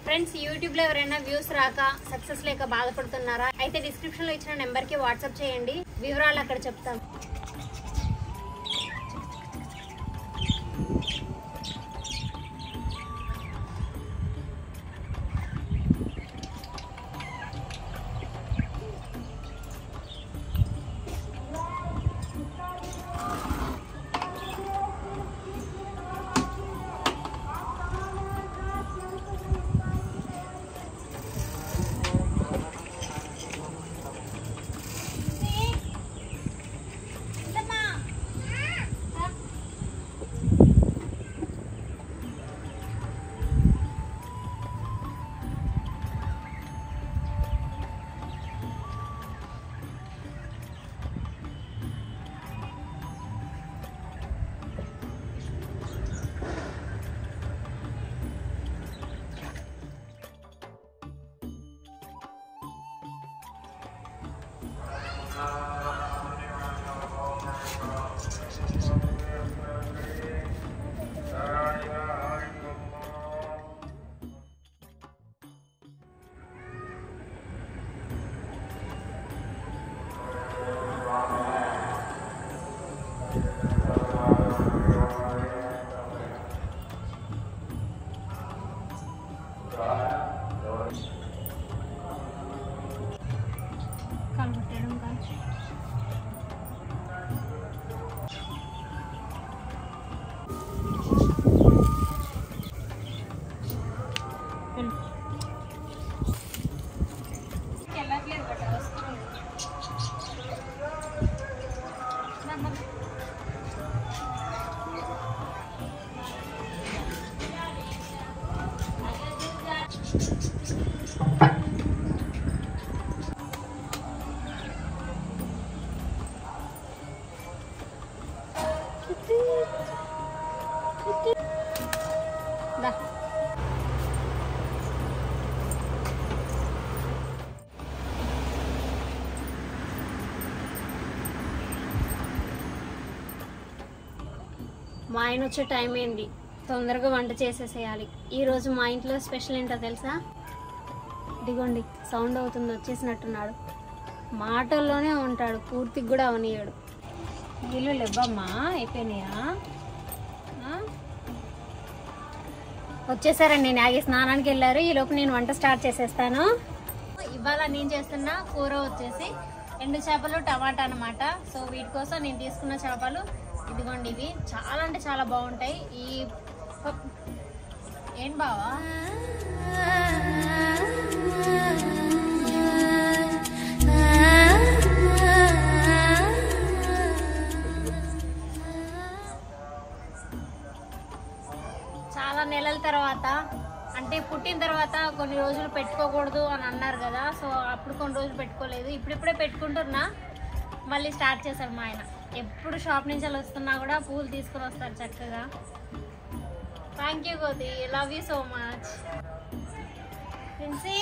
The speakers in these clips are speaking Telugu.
ఫ్రెండ్స్, యూట్యూబ్ లో ఎవరైనా వ్యూస్ రాక సక్సెస్ లేక బాధపడుతున్నారా? అయితే డిస్క్రిప్షన్ లో ఇచ్చిన నెంబర్ కి వాట్సాప్ చేయండి, వివరాలు అక్కడ చెప్తాం. మా ఆయన వచ్చే టైం ఏంది, తొందరగా వంట చేసేసేయాలి. ఈరోజు మా ఇంట్లో స్పెషల్ ఏంటో తెలుసా? ఇదిగోండి, సౌండ్ అవుతుంది, వచ్చేసినట్టున్నాడు. మాటల్లోనే ఉంటాడు, పూర్తిగా కూడా అవనీయాడు. నీళ్ళు లేవమ్మా, అయిపోయినాయా? వచ్చేసారండి, నేను ఆగి స్నానానికి వెళ్ళారు. ఈలోపు నేను వంట స్టార్ట్ చేసేస్తాను. ఇవాళ నేను చేస్తున్న కూర వచ్చేసి ఎండు చేపలు టమాటా అన్నమాట. సో వీటి కోసం నేను తీసుకున్న చేపలు ఇదిగోండి, ఇవి చాలా అంటే చాలా బాగుంటాయి. ఏం బావా చాలా నెలల తర్వాత, అంటే పుట్టిన తర్వాత కొన్ని రోజులు పెట్టుకోకూడదు అని అన్నారు కదా. సో అప్పుడు కొన్ని రోజులు పెట్టుకోలేదు, ఇప్పుడిప్పుడే పెట్టుకుంటున్నా. మళ్ళీ స్టార్ట్ చేశారు మా ఆయన. ఎప్పుడు షాప్ నుంచి వస్తున్నా కూడా పూలు తీసుకుని వస్తారు చక్కగా. థ్యాంక్ యూ గోతి, love you so much. Princy,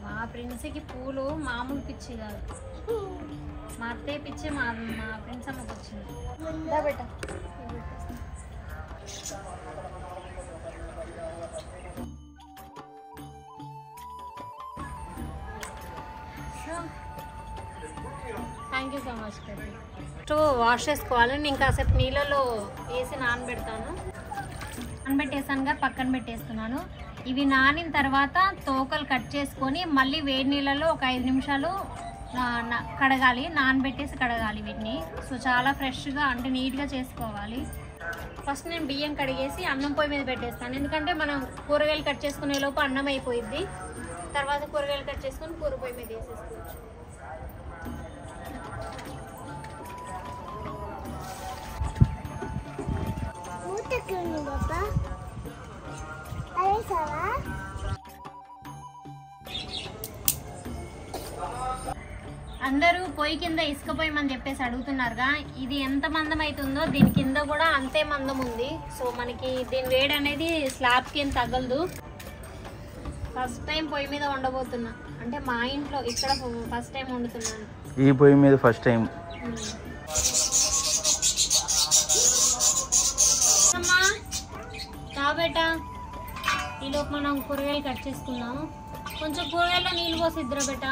మా ప్రిన్సీకి పూలు మామూలు పిచ్చి కాదు, మా అత్తయ్య పిచ్చి మా ప్రిన్స్ అమ్మకి వచ్చింది. బెట్ట thank you so much. Wash చేసుకోవాలి. నేను కాసేపు నీళ్ళలో వేసి నానబెడతాను. నానబెట్టేసానుగా, పక్కన పెట్టేస్తున్నాను. ఇవి నానిన తర్వాత తోకలు కట్ చేసుకొని మళ్ళీ వేడి నీళ్ళలో ఒక 5 నిమిషాలు కడగాలి, నానబెట్టేసి కడగాలి వీటిని. సో చాలా ఫ్రెష్గా అంటే నీట్గా చేసుకోవాలి. ఫస్ట్ నేను బియ్యం కడిగేసి అన్నం పొయ్యి మీద పెట్టేస్తాను, ఎందుకంటే మనం కూరగాయలు కట్ చేసుకునే లోపు అన్నం అయిపోయిద్ది. తర్వాత కూరగాయలు కట్ చేసుకొని కూర పొయ్యి మీద వేసేసుకోవచ్చు. అందరూ పొయ్యి కింద ఇసుక పొయ్యమని చెప్పేసి అడుగుతున్నారుగా. ఇది ఎంత మందం అవుతుందో దీని కింద కూడా అంతే మందం ఉంది. సో మనకి దీని వేడి అనేది స్లాబ్కి ఏం తగలదు. ఫస్ట్ టైం పొయ్యి మీద వండబోతున్నా, అంటే మా ఇంట్లో ఇక్కడ ఫస్ట్ టైం వండుతున్నాను. ఈ పొయ్యి మీద ఫస్ట్ టైం. అమ్మా కాబేట, ఈలోపు మనం కూరగాయలు కట్ చేసుకున్నాము. కొంచెం కూరగాయల్లో నీళ్ళు పోసి ఇద్దరు బేట.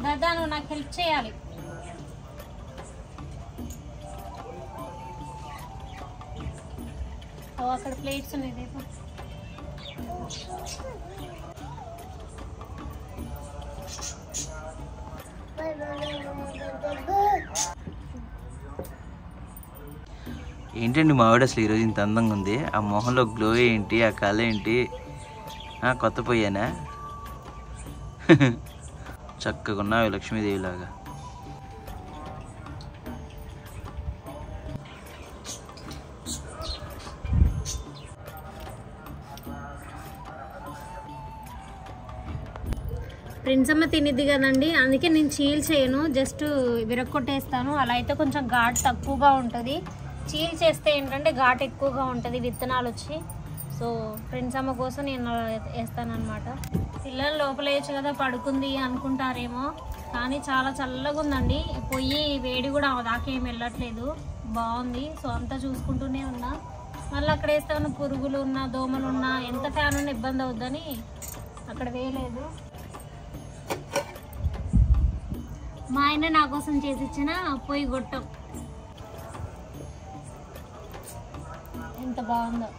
దాదా నువ్వు నాకు హెల్ప్ చేయాలి. అక్కడ ప్లేట్స్ ఉన్నాయి రేపు. ఏంటండి మా ఆవిడ అసలు ఈరోజు ఇంత అందంగా ఉంది? ఆ మొహంలో గ్లో ఏంటి, ఆ కళ ఏంటి? కొత్త పొయ్యానా? చక్కగా ఉన్నావు లక్ష్మీదేవిలాగా. ప్రిన్స్ అమ్మ తినిద్ది కదండి, అందుకే నేను చీల్ చేయను, జస్ట్ విరక్కొట్టేస్తాను. అలా అయితే కొంచెం ఘాటు తక్కువగా ఉంటుంది. చీల్ చేస్తే ఏంటంటే ఘాటు ఎక్కువగా ఉంటుంది విత్తనాలు వచ్చి. సో ప్రిన్స్ అమ్మ కోసం నేను అలా వేస్తాను అనమాట. పిల్లలు లోపల వేయచ్చు కదా, పడుకుంది అనుకుంటారేమో, కానీ చాలా చల్లగా ఉందండి. పొయ్యి వేడి కూడా దాకేం వెళ్ళట్లేదు, బాగుంది. సో అంతా చూసుకుంటూనే ఉన్నా. మళ్ళీ అక్కడ వేస్తే ఉన్న పురుగులు ఉన్నా దోమలు ఉన్నా ఎంత ఫ్యాన్ ఉన్నా ఇబ్బంది అవుద్దని అక్కడ వేయలేదు. మా ఆయన నా కోసం చేసి ఇచ్చిన పొయ్యి గొట్టం ఎంత బాగుందో.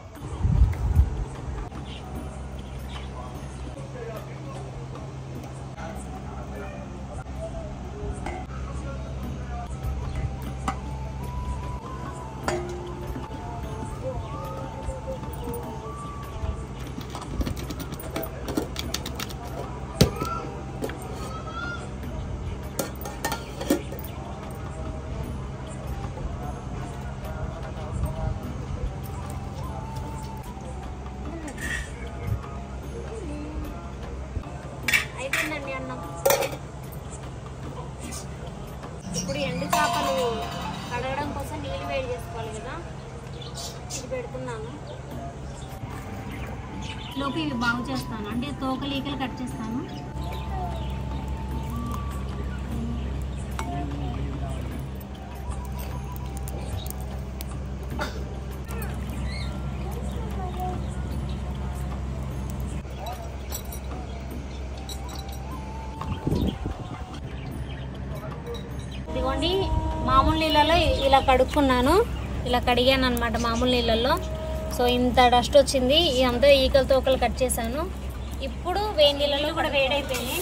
అన్నం ఇప్పుడు ఎండు చేపలు కడగడం కోసం నీళ్ళు వేడి చేసుకోవాలి కదా, ఇది పెడుతున్నాను. లోపు ఇవి బాగు చేస్తాను, అంటే తోకలు ఈకలు కట్ చేస్తాను. ఇదిగోండి మామూలు నీళ్ళలో ఇలా కడుక్కున్నాను, ఇలా కడిగాను అనమాట మామూలు నీళ్ళల్లో. సో ఇంత డస్ట్ వచ్చింది, ఇదంతా ఈకల తోకలు కట్ చేశాను. ఇప్పుడు వేడి నీళ్ళలో కూడా వేడైపోయినాయి.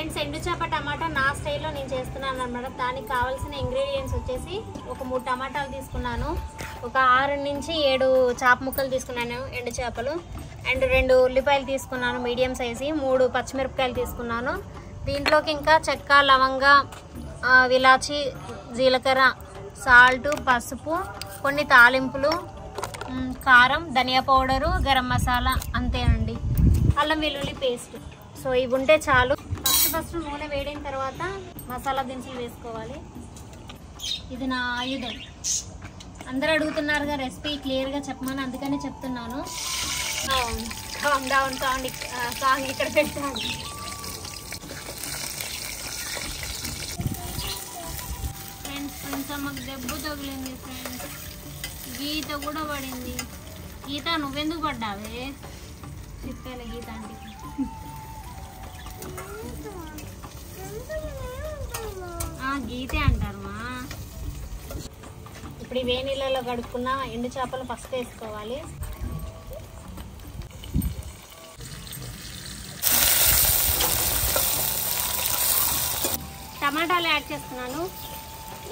ఫ్రెండ్స్, ఎండు చేప టమాటా నా స్టైల్లో నేను చేస్తున్నాను అనమాట. దానికి కావాల్సిన ఇంగ్రీడియంట్స్ వచ్చేసి ఒక 3 టమాటాలు తీసుకున్నాను, ఒక 6 నుంచి 7 చేప ముక్కలు తీసుకున్నాను ఎండు చేపలు, అండ్ 2 ఉల్లిపాయలు తీసుకున్నాను మీడియం సైజు, 3 పచ్చిమిరపకాయలు తీసుకున్నాను. దీంట్లోకి ఇంకా చెక్క, లవంగ, విలాచి, జీలకర్ర, సాల్ట్, పసుపు, కొన్ని తాలింపులు, కారం, ధనియా పౌడరు, గరం మసాలా, అంతేనండి. అల్లం వెల్లుల్లి పేస్ట్. సో ఇవి ఉంటే చాలు. ఫస్ట్ నూనె వేడిన తర్వాత మసాలా దినుసులు వేసుకోవాలి. ఇది నా ఆయుధం. అందరూ అడుగుతున్నారుగా రెసిపీ క్లియర్గా చెప్పమని, అందుకని చెప్తున్నాను. కామ్ డౌన్ సాంగ్ ఇక్కడ పెట్టాను. ఫ్రెండ్స్, కొంచెం మాకు దెబ్బ తగిలింది ఫ్రెండ్స్. గీత కూడా పడింది. గీత నువ్వెందుకు పడ్డావే? చెప్పాలి గీత అంటే. గీతే అంటారమ్మా. ఇప్పుడు ఈ వేడి నీళ్ళలో కడుక్కున్న ఎండు చేపలు ఫస్ట్ వేసుకోవాలి. టమాటాలు యాడ్ చేస్తున్నాను.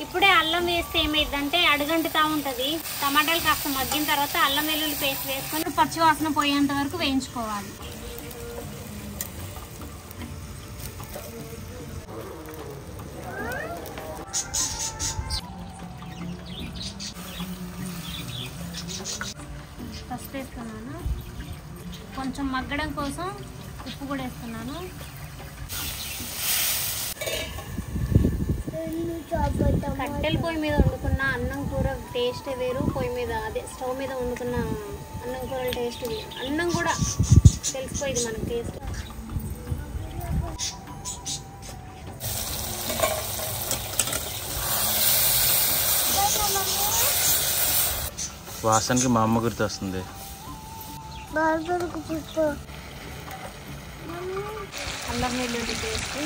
ఇప్పుడే అల్లం వేస్తే ఏమైందంటే అడుగంటుతా ఉంటుంది. టమాటాలు కాస్త మగ్గిన తర్వాత అల్లం వెల్లుల్లి పేస్ట్ వేసుకొని పచ్చివాసన పోయేంత వరకు వేయించుకోవాలి. ఫస్ట్ వేస్తున్నాను. కొంచెం మగ్గడం కోసం ఉప్పు కూడా వేస్తున్నాను. కట్టెల పొయ్యి మీద వండుకున్న అన్నం కూర టేస్ట్ వేరు, పొయ్యి మీద అదే స్టవ్ మీద వండుకున్న అన్నం కూర టేస్ట్ వేరు. అన్నం కూడా తెలిసిపోయింది మనకు టేస్ట్. వాసనకి మా అమ్మ గుర్తొస్తుంది. అల్లం వెల్లుల్లి పేస్ట్,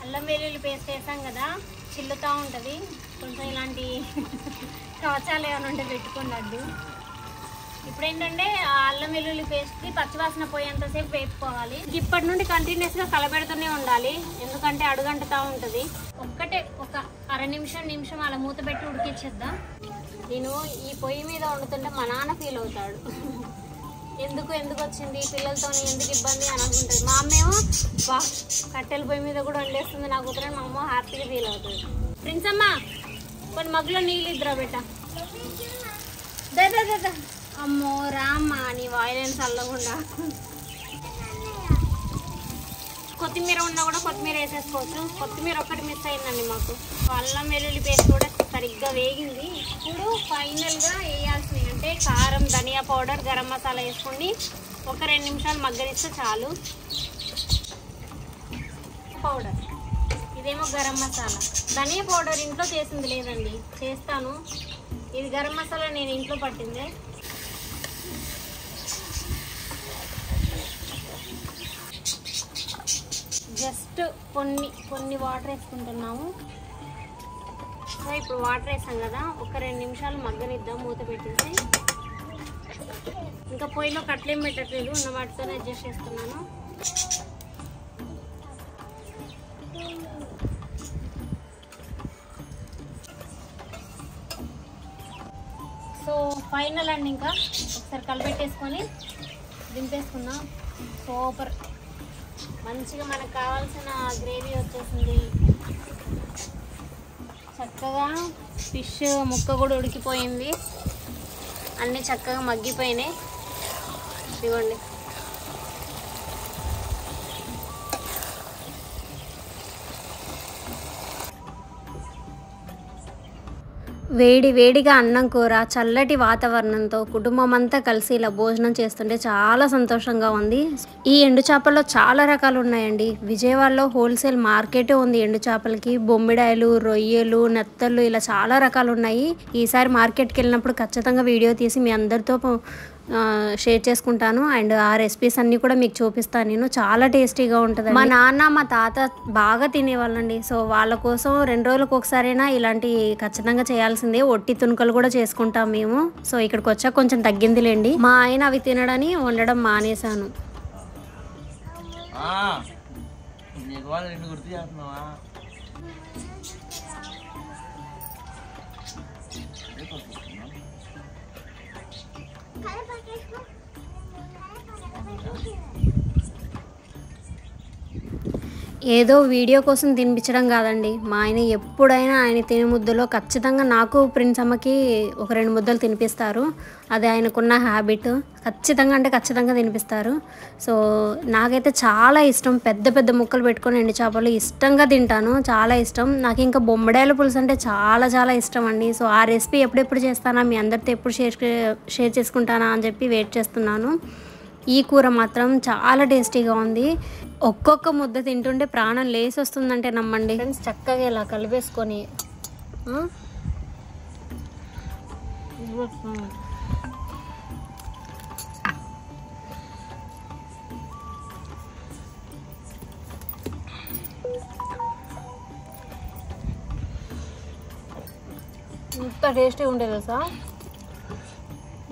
అల్లం వెల్లుల్లి పేస్ట్ వేసాం కదా, చిల్లుతూ ఉంటుంది. కొంచెం ఇలాంటి కవచాలు ఏమైనా ఉంటే పెట్టుకున్నట్టు. ఇప్పుడు ఏంటంటే ఆ అల్లం వెల్లుల్లి పేస్ట్కి పచ్చివాసన పోయేంతసేపు వేపుకోవాలి. ఇప్పటి నుండి కంటిన్యూస్గా కలబెడుతూనే ఉండాలి, ఎందుకంటే అడుగంటుతూ ఉంటుంది. ఒక అర నిమిషం అలా మూత పెట్టి ఉడికిచ్చేద్దాం. నేను ఈ పొయ్యి మీద వండుతుంటే మా నాన్న ఫీల్ అవుతాడు. ఎందుకు వచ్చింది పిల్లలతో, ఎందుకు ఇబ్బంది అని అనుకుంటుంది. మా అమ్మేమో కట్టెల పొయ్యి మీద కూడా వండేస్తుంది నా కూతురని మా అమ్మ హ్యాపీగా ఫీల్ అవుతుంది. ఫ్రెండ్స్ అమ్మ, కొన్ని మగ్గులో నీళ్ళు ఇద్దరా బెట్ట. అమ్మో రామ్మ, నీ వాయిలెన్స్ అల్లకుండా. కొత్తిమీర ఉన్నా కూడా కొత్తిమీర వేసేసుకోవచ్చు. కొత్తిమీర ఒక్కటి మిస్ అయిందండి మాకు. అల్లం వెల్లుల్లి పేస్ట్ కూడా సరిగ్గా వేగింది. ఇప్పుడు ఫైనల్గా వేయాల్సినవి అంటే కారం, ధనియా పౌడర్, గరం మసాలా వేసుకొని ఒక 2 నిమిషాలు మగ్గనిస్తే చాలు. పౌడర్, ఇదేమో గరం మసాలా. ధనియా పౌడర్ ఇంట్లో చేసింది లేదండి, చేస్తాను. ఇది గరం మసాలా నేను ఇంట్లో పట్టింది. జస్ట్ కొన్ని వాటర్ వేసుకుంటున్నాము. సో ఇప్పుడు వాటర్ వేసాం కదా, ఒక 2 నిమిషాలు మగ్గనిద్దాం మూత పెట్టేసి. ఇంకా పొయ్యిలో కట్లేం పెట్టట్లేదు, ఉన్న వాటితోనే అడ్జస్ట్ చేస్తున్నాను. సో ఫైనల్ అండి, ఇంకా ఒకసారి కలిపెట్టేసుకొని దింపేసుకుందాం. సూపర్, మంచిగా మనకు కావాల్సిన గ్రేవీ వచ్చేసింది. చక్కగా ఫిష్ ముక్క కూడా ఉడికిపోయింది, అన్నీ చక్కగా మగ్గిపోయినాయి. ఇదిగోండి, వేడిగా అన్నం కూర, చల్లటి వాతావరణంతో కుటుంబం అంతా కలిసి ఇలా భోజనం చేస్తుంటే చాలా సంతోషంగా ఉంది. ఈ ఎండు చేపల్లో చాలా రకాలు ఉన్నాయండి. విజయవాడలో హోల్సేల్ మార్కెటే ఉంది ఎండు చేపలకి. బొమ్మిడాయలు, రొయ్యలు, నెత్తళ్ళు ఇలా చాలా రకాలు ఉన్నాయి. ఈసారి మార్కెట్కి వెళ్ళినప్పుడు ఖచ్చితంగా వీడియో తీసి మీ అందరితో షేర్ చేసుకుంటాను. అండ్ ఆ రెసిపీస్ అన్నీ కూడా మీకు చూపిస్తాను. నేను చాలా టేస్టీగా ఉంటుంది. మా నాన్న మా తాత బాగా తినేవాళ్ళండి. సో వాళ్ళ కోసం 2 రోజులకు ఒకసారైనా ఇలాంటి ఖచ్చితంగా చేయాల్సిందే. ఒట్టి తునుకలు కూడా చేసుకుంటాం మేము. సో ఇక్కడికి వచ్చాక కొంచెం తగ్గిందిలేండి. మా ఆయన అవి తినడని వండడం మానేశాను. ఏదో వీడియో కోసం తినిపించడం కాదండి. మా ఆయన ఎప్పుడైనా ఆయన తినే ముద్దలో ఖచ్చితంగా నాకు ప్రిన్స్ అమ్మకి ఒక 2 ముద్దలు తినిపిస్తారు. అది ఆయనకున్న హ్యాబిట్. ఖచ్చితంగా అంటే ఖచ్చితంగా తినిపిస్తారు. సో నాకైతే చాలా ఇష్టం. పెద్ద పెద్ద ముక్కలు పెట్టుకొని ఎండు చేపలు ఇష్టంగా తింటాను. చాలా ఇష్టం. నాకు ఇంకా బొమ్మడాయల పులుసు అంటే చాలా చాలా ఇష్టం అండి. సో ఆ రెసిపీ ఎప్పుడెప్పుడు చేస్తానా, మీ అందరితో ఎప్పుడు షేర్ చేసుకుంటానా అని చెప్పి వెయిట్ చేస్తున్నాను. ఈ కూర మాత్రం చాలా టేస్టీగా ఉంది. ఒక్కొక్క ముద్ద తింటుంటే ప్రాణం లేసి వస్తుందంటే నమ్మండి ఫ్రెండ్స్. చక్కగా ఇలా కలిపేసుకొని ఇంత టేస్టీగా ఉండేది తెలుసా.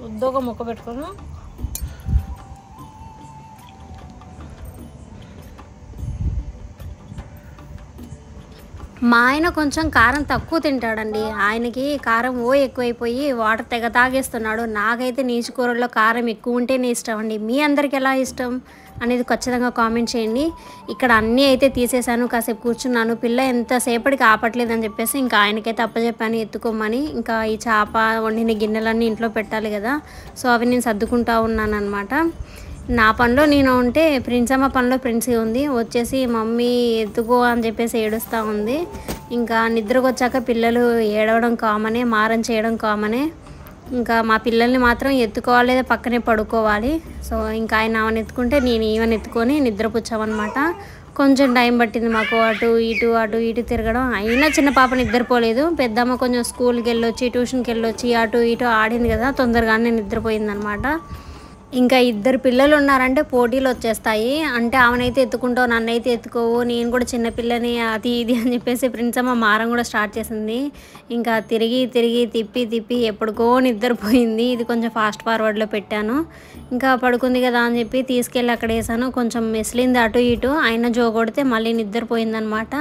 ముద్దగా ముక్క పెట్టుకున్నా. మా ఆయన కొంచెం కారం తక్కువ తింటాడండి. ఆయనకి కారం ఎక్కువైపోయి వాటర్ తెగ తాగేస్తున్నాడు. నాకైతే నీచు కూరల్లో కారం ఎక్కువ ఉంటేనే ఇష్టం అండి. మీ అందరికి ఎలా ఇష్టం అనేది ఖచ్చితంగా కామెంట్ చేయండి. ఇక్కడ అన్నీ అయితే తీసేసాను. కాసేపు కూర్చున్నాను. పిల్ల ఎంతసేపటికి ఆపట్లేదని చెప్పేసి ఇంకా ఆయనకైతే అప్పచెప్పాను ఎత్తుకోమని. ఇంకా ఈ చేప వండిన గిన్నెలన్నీ ఇంట్లో పెట్టాలి కదా. సో అవి నేను సర్దుకుంటా ఉన్నాను అనమాట. నా పనిలో నేను ఉంటే ప్రిన్స్ అమ్మ పనిలో ప్రిన్స్ ఉంది. వచ్చేసి మమ్మీ ఎత్తుకో అని చెప్పేసి ఏడుస్తూ ఉంది. ఇంకా నిద్రకు వచ్చాక పిల్లలు ఏడవడం కామనే, మారం చేయడం కామనే. ఇంకా మా పిల్లల్ని మాత్రం ఎత్తుకోవాలి, లేదా పక్కనే పడుకోవాలి. సో ఇంకా ఆయన ఆమెను ఎత్తుకుంటే నేను ఈవెన్ ఎత్తుకొని నిద్రపుచ్చామన్నమాట. కొంచెం టైం పట్టింది మాకు అటు ఇటు తిరగడం. అయినా చిన్న పాప నిద్రపోలేదు. పెద్దమ్మ కొంచెం స్కూల్కి వెళ్ళొచ్చి ట్యూషన్కి వెళ్ళొచ్చి అటు ఇటు ఆడింది కదా, తొందరగానే నిద్రపోయిందనమాట. ఇంకా 2 పిల్లలు ఉన్నారంటే పోటీలు వచ్చేస్తాయి. అంటే ఆమెనైతే ఎత్తుకుంటావు, నన్నైతే ఎత్తుకోవు, నేను కూడా చిన్నపిల్లని, అది ఇది అని చెప్పేసి ప్రిన్స్ అమ్మ మారం కూడా స్టార్ట్ చేసింది. ఇంకా తిరిగి తిప్పి ఎప్పటికో నిద్రపోయింది. ఇది కొంచెం ఫాస్ట్ ఫార్వర్డ్లో పెట్టాను. ఇంకా పడుకుంది కదా అని చెప్పి తీసుకెళ్ళి అక్కడ వేసాను. కొంచెం మెసిలింది అటు ఇటు. అయినా జో కొడితే మళ్ళీ నిద్రపోయిందనమాట.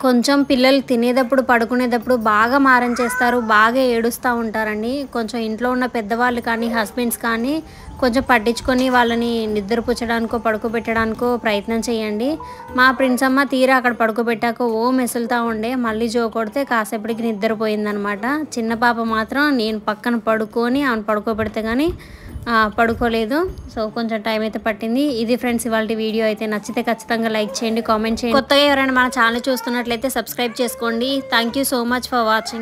కొంచెం పిల్లలు తినేటప్పుడు పడుకునేటప్పుడు బాగా మారం చేస్తారు, బాగా ఏడుస్తూ ఉంటారండి. కొంచెం ఇంట్లో ఉన్న పెద్దవాళ్ళు కానీ హస్బెండ్స్ కానీ కొంచెం పట్టించుకొని వాళ్ళని నిద్రపుచ్చడానికో పడుకోబెట్టడానికో ప్రయత్నం చేయండి. మా ప్రిన్స్ అమ్మ తీరా అక్కడ పడుకోబెట్టాక మెసులుతూ ఉండే. మళ్ళీ జో కొడితే కాసేపటికి నిద్రపోయిందనమాట. చిన్న పాప మాత్రం నేను పక్కన పడుకొని ఆమెను పడుకోబెడితే కానీ పడుకోలేదు. సో కొంచెం టైం అయితే పట్టింది. ఇది ఫ్రెండ్స్ ఇవాళ వీడియో. అయితే నచ్చితే ఖచ్చితంగా లైక్ చేయండి, కామెంట్ చేయండి. కొత్తగా ఎవరైనా మన ఛానల్ చూస్తున్నట్లయితే సబ్స్క్రైబ్ చేసుకోండి. Thank you so much for watching.